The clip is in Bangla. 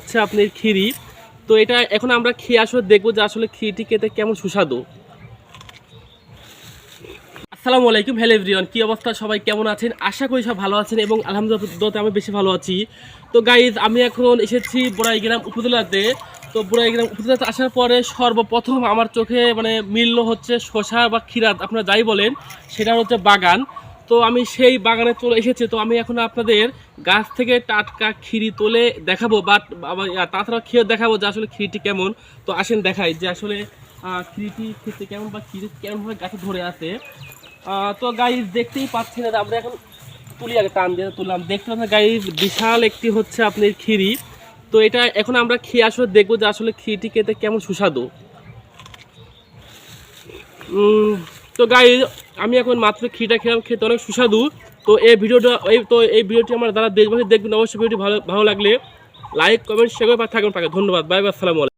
হচ্ছে আপনার ক্ষীরি। তো এটা এখন আমরা খেয়ে আসলে দেখবো যে আসলে ক্ষীরিটি খেতে কেমন সুস্বাদু। আসসালামু আলাইকুম, হ্যালো এভরিওয়ান, কি অবস্থা, সবাই কেমন আছেন? আশা করি সব ভালো আছেন এবং আলহামদুলিল্লাহ আমি বেশি ভালো আছি। তো গাইজ, আমি এখন এসেছি বড়াইগ্রাম উপজেলাতে। তো বড়াইগ্রাম উপজেলাতে আসার পরে সর্বপ্রথম আমার চোখে মিলল হচ্ছে শসা বা ক্ষীরা, আপনারা যাই বলেন, সেটা হচ্ছে বাগান। তো আমি সেই বাগানে চলে এসেছি। তো আমি এখন আপনাদের গাছ থেকে টাটকা ক্ষীরি তোলে দেখাবো, বাট তাছাড়া খেয়ে দেখাবো যে আসলে ক্ষীরিটি কেমন। তো আসেন দেখাই যে আসলে ক্ষীরিটি খেতে কেমন বা ক্ষীরি কেমনভাবে গাছে ধরে আছে। তো গাইজ দেখতেই পাচ্ছেন, আমরা এখন তুলি, আগে টান দিয়ে তুললাম, দেখতে পাচ্ছেন গাইজ বিশাল একটি হচ্ছে আপনার ক্ষীরি। তো এটা এখন আমরা খেয়ে আসলে দেখবো যে আসলে ক্ষীরিটি খেতে কেমন সুস্বাদু। তো গাইজ, আমি এখন মাত্র ক্ষীরটা খেলাম, খেতে অনেক সুস্বাদু। তো এই ভিডিওটি আমার যারা দেশবাসী দেখবেন, অবশ্যই ভিডিওটি ভালো ভালো লাগলে লাইক কমেন্ট শেয়ার করে থাকবেন পাকে। ধন্যবাদ, বাই বাই, আসসালামু আলাইকুম।